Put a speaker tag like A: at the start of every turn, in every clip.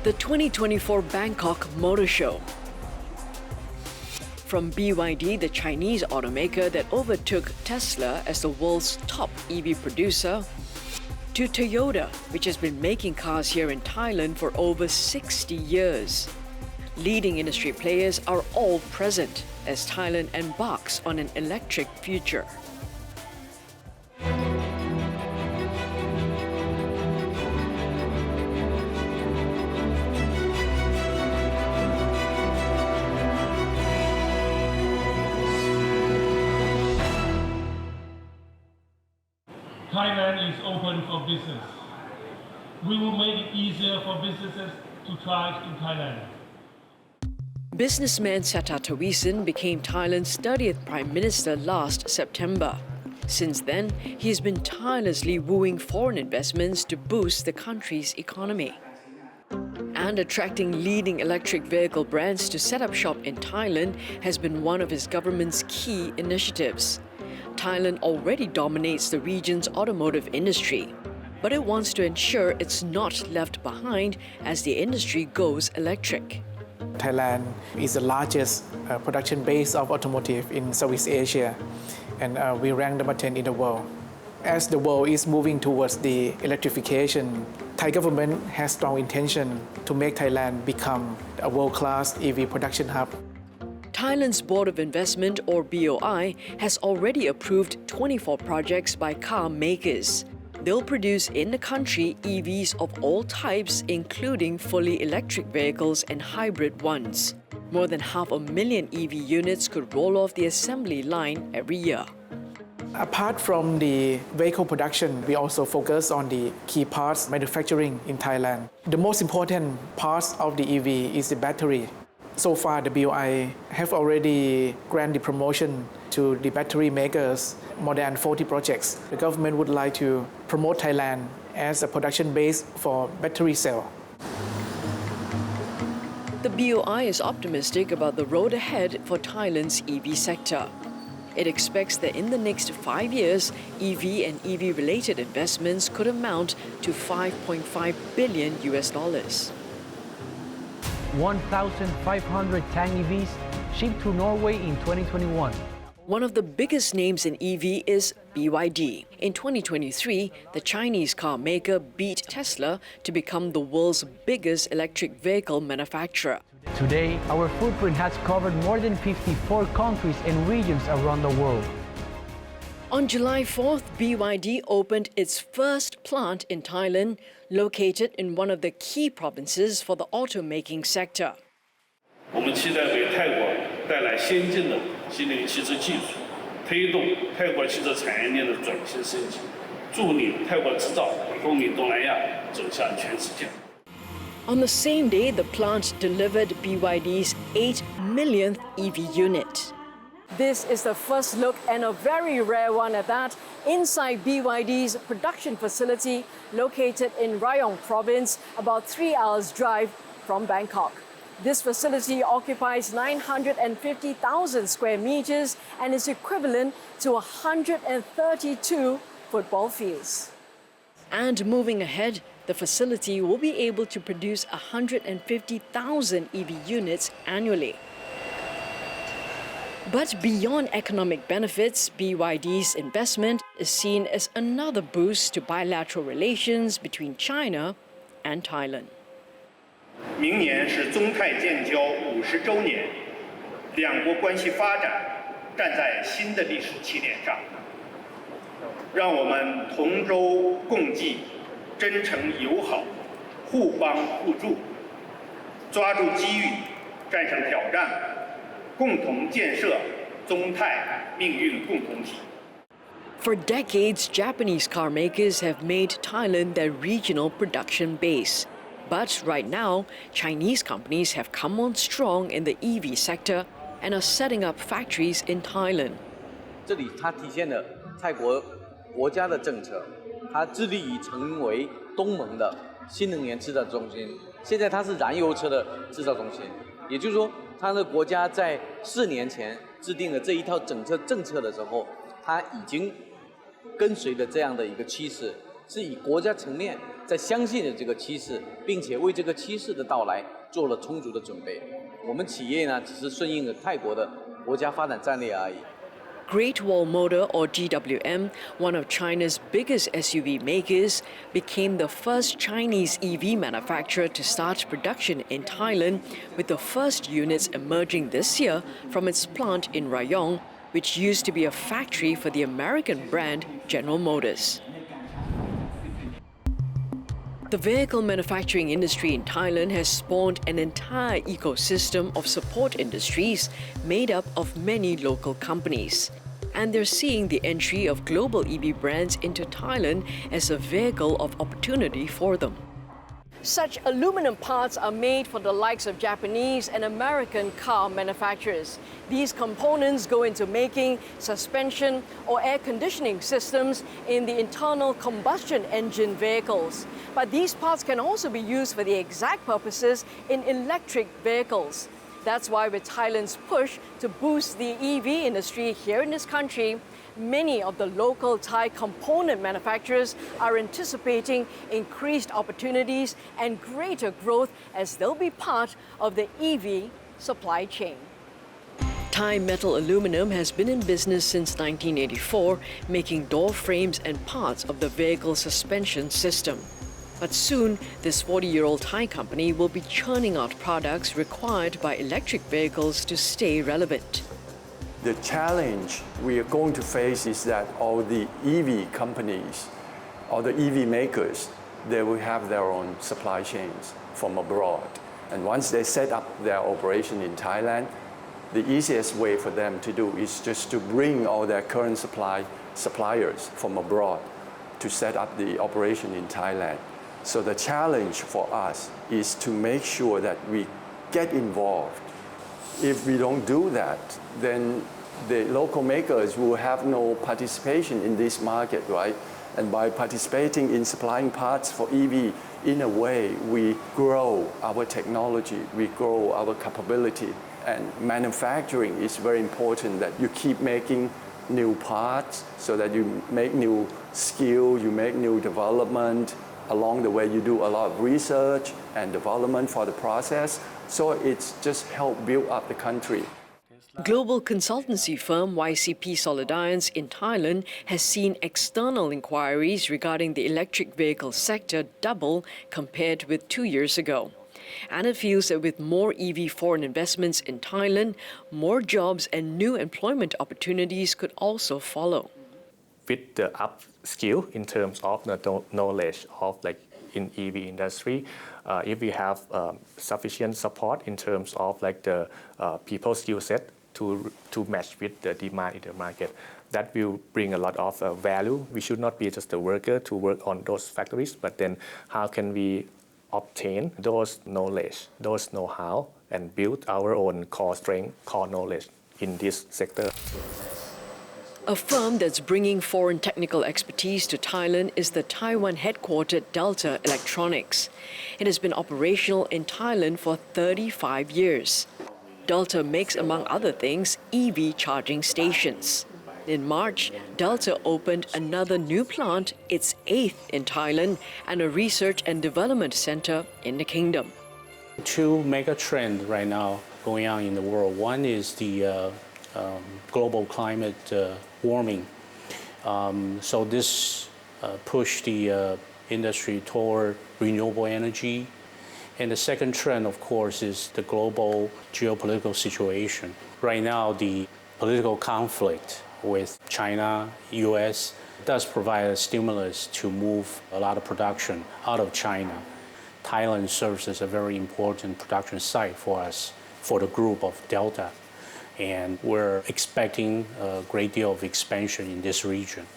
A: The 2024 Bangkok Motor Show. From BYD, the Chinese automaker that overtook Tesla as the world's top EV producer, to Toyota, which has been making cars here in Thailand for over 60 years. Leading industry players are all present as Thailand embarks on an electric future.
B: Thailand is open for business. We will make it easier for businesses to thrive in Thailand.
A: Businessman Sata Thavisin became Thailand's 30th Prime Minister last September. Since then, he has been tirelessly wooing foreign investments to boost the country's economy. And attracting leading electric vehicle brands to set up shop in Thailand has been one of his government's key initiatives. Thailand already dominates the region's automotive industry, but it wants to ensure it's not left behind as the industry goes electric.
C: Thailand is the largest production base of automotive in Southeast Asia, and we rank number 10 in the world. As the world is moving towards the electrification, Thai government has strong intention to make Thailand become a world-class EV production hub.
A: Thailand's Board of Investment, or BOI, has already approved 24 projects by car makers. They'll produce in the country EVs of all types, including fully electric vehicles and hybrid ones. More than 500,000 EV units could roll off the assembly line every year.
C: Apart from the vehicle production, we also focus on the key parts manufacturing in Thailand. The most important part of the EV is the battery. So far, the BOI have already granted promotion to the battery makers, more than 40 projects. The government would like to promote Thailand as a production base for battery cell.
A: The BOI is optimistic about the road ahead for Thailand's EV sector. It expects that in the next 5 years, EV and EV-related investments could amount to $5.5 billion.
D: 1,500 tank EVs shipped to Norway in 2021.
A: One of the biggest names in EV is BYD. In 2023, the Chinese car maker beat Tesla to become the world's biggest electric vehicle manufacturer.
D: Today, our footprint has covered more than 54 countries and regions around the world.
A: On July 4th, BYD opened its first plant in Thailand, located in one of the key provinces for the automaking sector.
E: 我们期待为泰国带来先进的新能源汽车技术，推动泰国汽车产业链的转型升级，助力泰国制造风靡东南亚，走向全世界。
A: On the same day, the plant delivered BYD's 8 millionth EV unit. This is the first look, and a very rare one at that, inside BYD's production facility located in Rayong province, about 3 hours drive from Bangkok. This facility occupies 950,000 square meters and is equivalent to 132 football fields. And moving ahead, the facility will be able to produce 150,000 EV units annually. But beyond economic benefits, BYD's investment is seen as another boost to bilateral relations between China and Thailand.
F: 明年是中泰建交50周年，两国关系发展站在新的历史起点上。让我们同舟共济，真诚友好，互帮互助，抓住机遇，战胜挑战。 共同建设中泰命运共同体。
A: For decades, Japanese car makers have made Thailand their regional production base. But right now, Chinese companies have come on strong in the EV sector and are setting up factories in Thailand.
G: 这里它体现了泰国国家的政策，它致力于成为东盟的新能源制造中心。现在它是燃油车的制造中心，也就是说。 他的国家在4年前制定了这一套政策的时候，他已经跟随着这样的一个趋势，是以国家层面在相信的这个趋势，并且为这个趋势的到来做了充足的准备。我们企业呢，只是顺应了泰国的国家发展战略而已。
A: Great Wall Motor, or GWM, one of China's biggest SUV makers, became the first Chinese EV manufacturer to start production in Thailand, with the first units emerging this year from its plant in Rayong, which used to be a factory for the American brand General Motors. The vehicle manufacturing industry in Thailand has spawned an entire ecosystem of support industries made up of many local companies. And they're seeing the entry of global EV brands into Thailand as a vehicle of opportunity for them. Such aluminum parts are made for the likes of Japanese and American car manufacturers. These components go into making suspension or air conditioning systems in the internal combustion engine vehicles. But these parts can also be used for the exact purposes in electric vehicles. That's why with Thailand's push to boost the EV industry here in this country, many of the local Thai component manufacturers are anticipating increased opportunities and greater growth as they'll be part of the EV supply chain. Thai Metal Aluminum has been in business since 1984, making door frames and parts of the vehicle suspension system. But soon, this 40-year-old Thai company will be churning out products required by electric vehicles to stay relevant.
H: The challenge we are going to face is that all the EV companies, all the EV makers, they will have their own supply chains from abroad. And once they set up their operation in Thailand, the easiest way for them to do is just to bring all their current suppliers from abroad to set up the operation in Thailand. So the challenge for us is to make sure that we get involved. If we don't do that, then the local makers will have no participation in this market, right? And by participating in supplying parts for EV, in a way, we grow our technology, we grow our capability. And manufacturing is very important, that you keep making new parts so that you make new skill, you make new development. Along the way, you do a lot of research and development for the process. So it's just help build up the country.
A: Global consultancy firm YCP Solidians in Thailand has seen external inquiries regarding the electric vehicle sector double compared with 2 years ago. And it feels that with more EV foreign investments in Thailand, more jobs and new employment opportunities could also follow.
I: With the upskill in terms of the knowledge of in EV industry, if we have sufficient support in terms of the people skill set to match with the demand in the market, that will bring a lot of value. We should not be just a worker to work on those factories, but then how can we obtain those knowledge, those know-how, and build our own core strength, core knowledge in this sector.
A: A firm that's bringing foreign technical expertise to Thailand is the Taiwan-headquartered Delta Electronics. It has been operational in Thailand for 35 years. Delta makes, among other things, EV charging stations. In March, Delta opened another new plant, its 8th in Thailand, and a research and development center in the kingdom.
J: Two mega trends right now going on in the world. One is the global climate warming. So this pushed the industry toward renewable energy. And the second trend, of course, is the global geopolitical situation. Right now, the political conflict with China, US, does provide a stimulus to move a lot of production out of China. Thailand serves as a very important production site for us, for the group of Delta. And we're expecting a great deal of expansion in this region.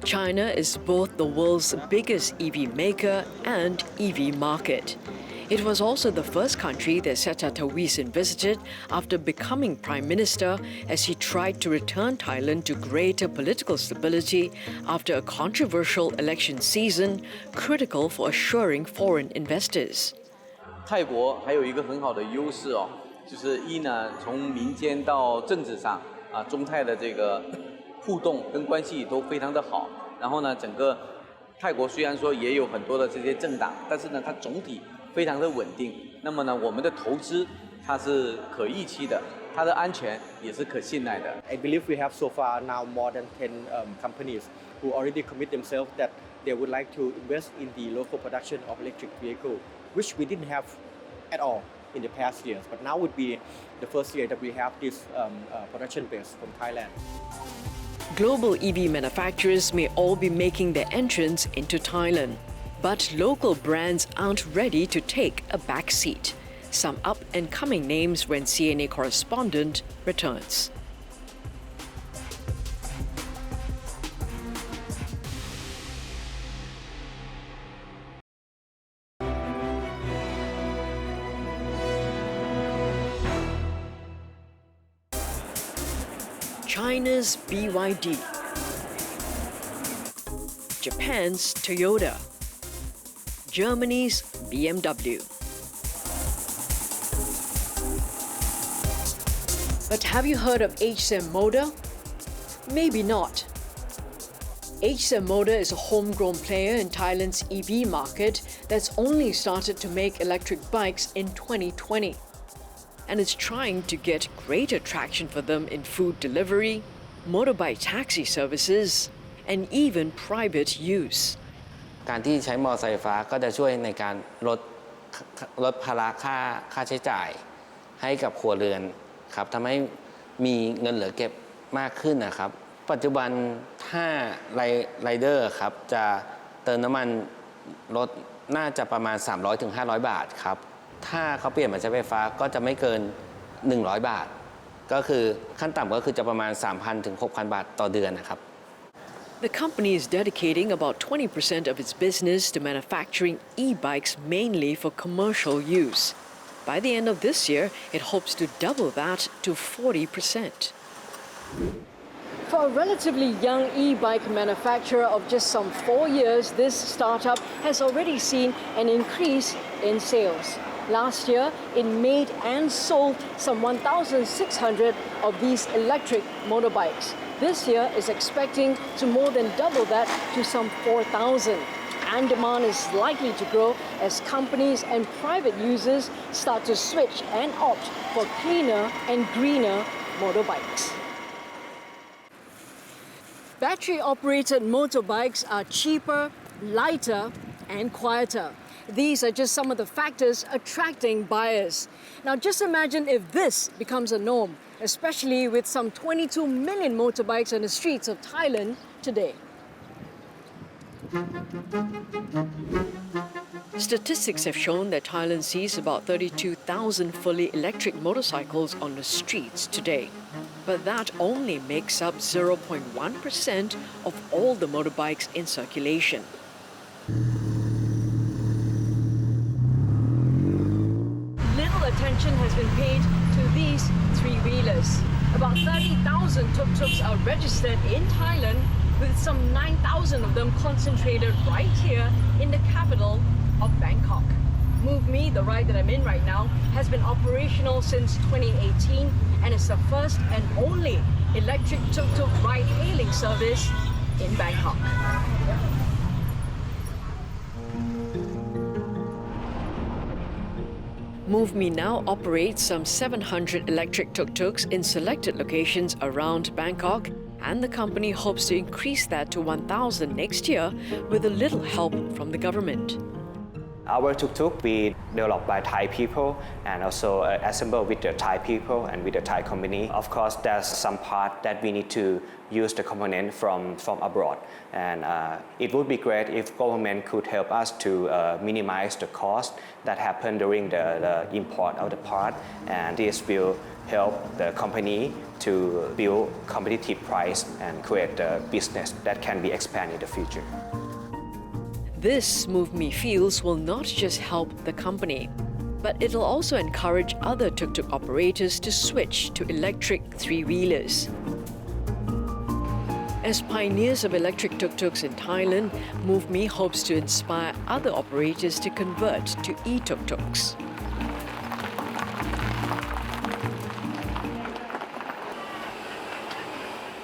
A: China is both the world's biggest EV maker and EV market. It was also the first country that Seta Thavisin visited after becoming Prime Minister, as he tried to return Thailand to greater political stability after a controversial election season critical for assuring foreign investors.
G: 泰国还有一个很好的优势哦，就是一呢，从民间到政治上中泰的这个互动跟关系都非常的好。然后呢，整个泰国虽然说也有很多的这些政党，但是呢，它总体非常的稳定。那么呢，我们的投资它是可预期的，它的安全也是可信赖的。
K: I believe we have so far now more than 10 companies who already commit themselves that they would like to invest in the local production of electric vehicle, which we didn't have at all in the past years. But now would be the first year that we have this production base from Thailand.
A: Global EV manufacturers may all be making their entrance into Thailand, but local brands aren't ready to take a back seat. Some up-and-coming names when CNA Correspondent returns. China's BYD, Japan's Toyota, Germany's BMW. But have you heard of HSM Motor? Maybe not. HSM Motor is a homegrown player in Thailand's EV market that's only started to make electric bikes in 2020. And is trying to get greater traction for them in food delivery, motorbike taxi services, and even private use.
L: การที่ใช้มอเตอร์ไซค์ไฟฟ้าก็จะช่วยในการลดภาระค่าใช้จ่ายให้กับครัวเรือนครับทำให้มีเงินเหลือเก็บมากขึ้นนะครับปัจจุบันถ้าไรเดอร์ครับจะเติมน้ำมันรถน่าจะประมาณ 300-500 บาทครับถ้าเขาเปลี่ยนมาใช้ไฟฟ้าก็จะไม่เกิน100 บาทก็คือขั้นต่ำก็คือจะประมาณ 3,000 ถึง 6,000 บาทต่อเดือนนะครับ
A: The company is dedicating about 20% of its business to manufacturing e-bikes mainly for commercial use. By the end of this year, it hopes to double that to 40%. For a relatively young e-bike manufacturer of just some 4 years, this startup has already seen an increase in sales. Last year, it made and sold some 1,600 of these electric motorbikes. This year is expecting to more than double that to some 4,000. And demand is likely to grow as companies and private users start to switch and opt for cleaner and greener motorbikes. Battery-operated motorbikes are cheaper, lighter, and quieter. These are just some of the factors attracting buyers. Now just imagine if this becomes a norm, especially with some 22 million motorbikes on the streets of Thailand today. Statistics have shown that Thailand sees about 32,000 fully electric motorcycles on the streets today. But that only makes up 0.1% of all the motorbikes in circulation. Little attention has been paid to these three-wheelers. About 30,000 tuk-tuks are registered in Thailand, with some 9,000 of them concentrated right here in the capital of Bangkok. Move Me, the ride that I'm in right now, has been operational since 2018 and is the first and only electric tuk-tuk ride-hailing service in Bangkok. Move Me now operates some 700 electric tuk-tuks in selected locations around Bangkok, and the company hopes to increase that to 1,000 next year with a little help from the government.
M: Our tuk-tuk we developed by Thai people and also assembled with the Thai people and with the Thai company. Of course, there's some part that we need to use the component from abroad, and it would be great if government could help us to minimize the cost that happen during the import of the part, and this will help the company to build competitive price and create a business that can be expanded in the future.
A: This, Move Me feels, will not just help the company, but it'll also encourage other tuk-tuk operators to switch to electric three-wheelers. As pioneers of electric tuk-tuks in Thailand, Move Me hopes to inspire other operators to convert to e-tuk-tuks.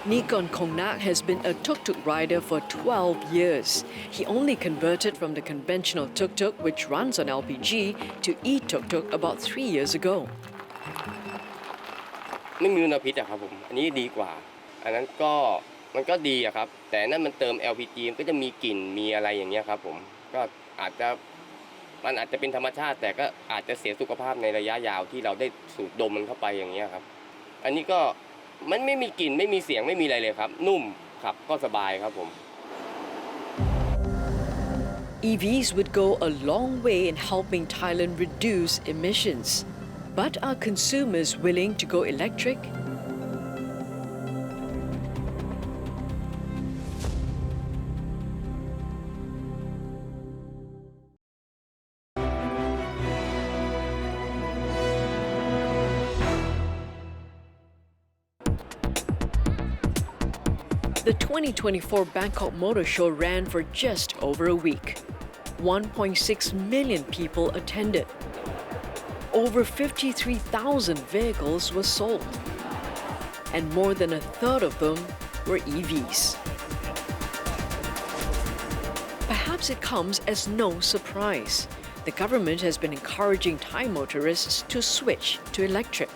A: Nikon Kongnak has been a tuk-tuk rider for 12 years. He only converted from the conventional tuk-tuk, which runs on LPG, to e-tuk-tuk about 3 years ago.
N: ไม่มีมลพิษอะครับผมอันนี้ดีกว่าอันนั้นก็มันก็ดีอะครับแต่นั่นมันเติม LPG มันก็จะมีกลิ่นมีอะไรอย่างเงี้ยครับผมก็อาจจะมันอาจจะเป็นธรรมชาติแต่ก็อาจจะเสียสุขภาพในระยะยาวที่เราได้สูดดมมันเข้าไปอย่างเงี้ยครับอันนี้ก็มันไม่มีกลิ่นไม่มีเสียงไม่มีอะไรเลยครับนุ่มขับก็สบายครับผม
A: EVs would go a long way in helping Thailand reduce emissions. But are consumers willing to go electric? The 2024 Bangkok Motor Show ran for just over a week. 1.6 million people attended. Over 53,000 vehicles were sold, and more than a third of them were EVs. Perhaps it comes as no surprise. The government has been encouraging Thai motorists to switch to electric.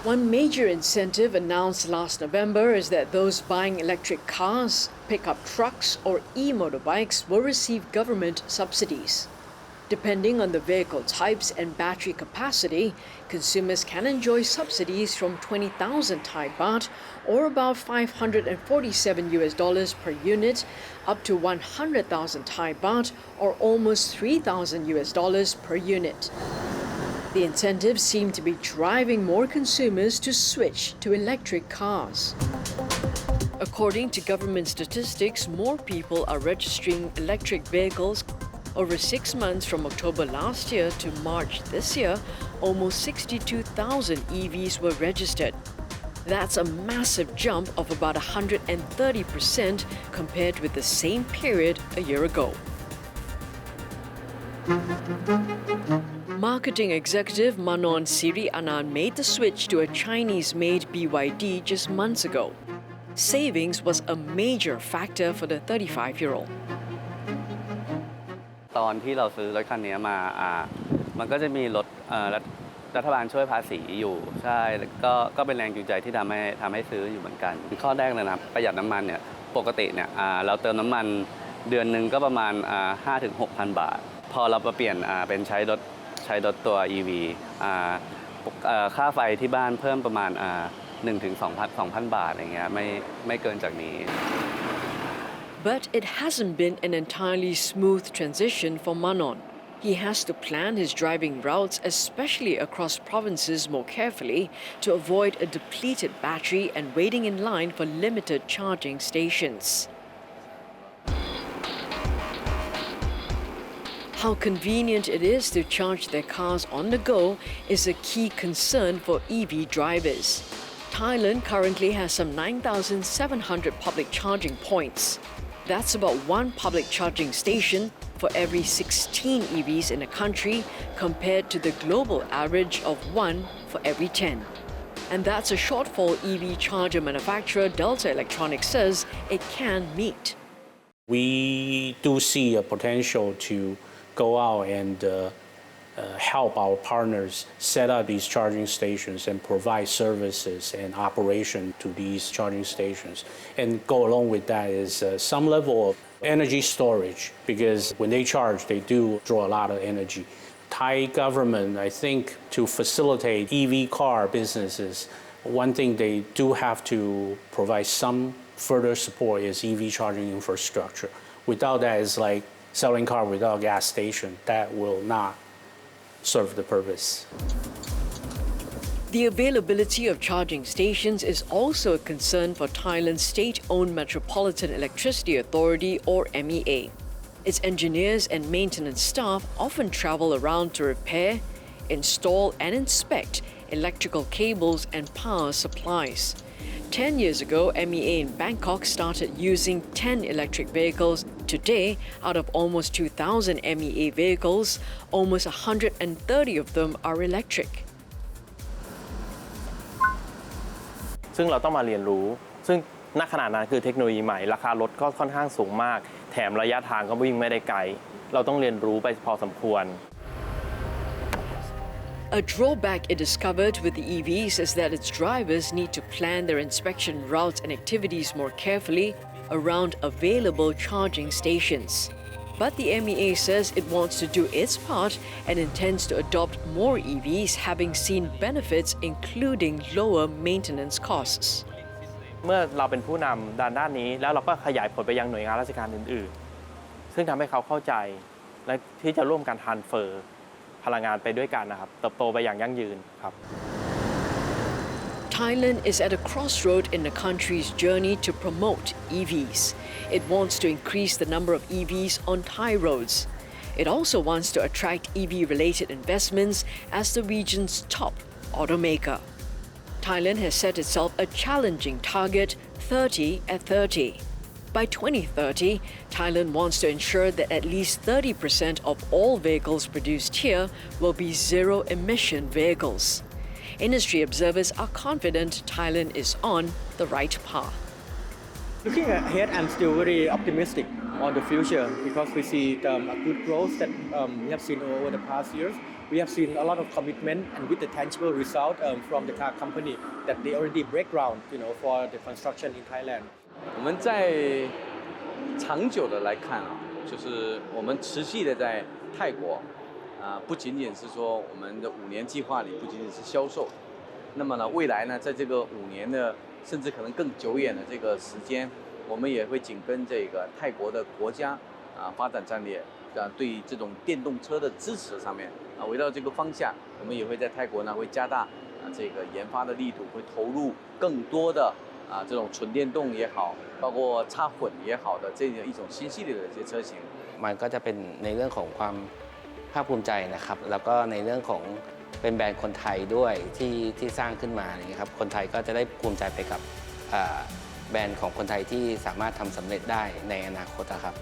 A: One major incentive announced last November is that those buying electric cars, pickup trucks, or e-motorbikes will receive government subsidies. Depending on the vehicle types and battery capacity, consumers can enjoy subsidies from 20,000 Thai baht, or about $547 per unit, up to 100,000 Thai baht, or almost $3,000 per unit. The incentives seem to be driving more consumers to switch to electric cars. According to government statistics, more people are registering electric vehicles. Over 6 months from October last year to March this year, almost 62,000 EVs were registered. That's a massive jump of about 130% compared with the same period a year ago. Marketing executive Manon Siri Anand made the switch to a Chinese-made BYD just months ago. Savings was a major factor for the 35-year-old.
O: ตอนที่เราซื้อรถคันนี้มามันก็จะมีรถรัฐบาลช่วยภาษีอยู่ใช่ก็เป็นแรงจูงใจที่ทำให้ซื้ออยู่เหมือนกันข้อแรกเลยนะประหยัดน้ำมันเนี่ยปกติเนี่ยเราเติมน้ำมันเดือนหนึ่งก็ประมาณ 5-6,000 บาทพอเรามาเปลี่ยนเป็นใช้รถตัว EV ค่าไฟที่บ้านเพิ่มประมาณ1-2,000 บาทอะไรเงี้ยไม่เกินจากนี้
A: But it hasn't been an entirely smooth transition for Manon. He has to plan his driving routes, especially across provinces, more carefully to avoid a depleted battery and waiting in line for limited charging stations. How convenient it is to charge their cars on the go is a key concern for EV drivers. Thailand currently has some 9,700 public charging points. That's about one public charging station for every 16 EVs in the country, compared to the global average of 1 for every 10. And that's a shortfall EV charger manufacturer Delta Electronics says it can meet.
J: We do see a potential to go out and help our partners set up these charging stations and provide services and operation to these charging stations. And go along with that is some level of energy storage, because when they charge, they do draw a lot of energy. Thai government, I think, to facilitate EV car businesses, one thing they do have to provide some further support is EV charging infrastructure. Without that, it's like selling car without a gas station. That will not serve the purpose.
A: The availability of charging stations is also a concern for Thailand's state-owned Metropolitan Electricity Authority, or MEA. Its engineers and maintenance staff often travel around to repair, install and inspect electrical cables and power supplies. 10 years ago, MEA in Bangkok started using 10 electric vehicles. Today, out of almost 2,000 MEA vehicles, almost 130 of them are electric.
P: ซึ่งเราต้องมาเรียนรู้ซึ่งณขณะนั้นคือเทคโนโลยีใหม่ราคารถก็ค่อนข้างสูงมากแถมระยะทางก็วิ่งไม่ได้ไกลเราต้องเรียนรู้ไปพอสมควร
A: A drawback it discovered with the EVs is that its drivers need to plan their inspection routes and activities more carefully around available charging stations. But the MEA says it wants to do its part and intends to adopt more EVs, having seen benefits including lower maintenance costs.
P: เมื่อเราเป็นผู้นำด้านนี้แล้วเราก็ขยายผลไปยังหน่วยงานราชการอื่นๆซึ่งทำให้เขาเข้าใจและที่จะร่วมกันทรานสเฟอร์พลังงานไปด้วยกันนะครับเติบโตไปอย่างยั่งยืนครับ
A: Thailand is at a crossroad in the country's journey to promote EVs. It wants to increase the number of EVs on Thai roads. It also wants to attract EV-related investments as the region's top automaker. Thailand has set itself a challenging target, 30 at 30. By 2030, Thailand wants to ensure that at least 30% of all vehicles produced here will be zero-emission vehicles. Industry observers are confident Thailand is on the right path.
K: Looking ahead, I'm still very optimistic on the future because we see a good growth that we have seen over the past years. We have seen a lot of commitment and with the tangible result from the car company that they already break ground, for the construction in Thailand.
G: 我们在长久的来看啊，就是我们持续的在泰国不仅仅是说我们的5年计划里不仅仅是销售，那么呢，未来呢，在这个5年的甚至可能更久远的这个时间，我们也会紧跟这个泰国的国家发展战略对这种电动车的支持上面围绕这个方向，我们也会在泰国呢会加大这个研发的力度，会投入更多的这种纯电动也好，包括插混也好的这样一种新系列的这些车型。
L: มันก็จะเป็นในเรื่องของความภาคภูมิใจนะครับแล้วก็ในเรื่องของเป็นแบรนด์คนไทยด้วยที่สร้างขึ้นมานี่ครับคนไทยก็จะได้ภูมิใจไปกับแบรนด์ของคนไทยที่สามารถทำสำเร็จได้ในอนาคตนะครับ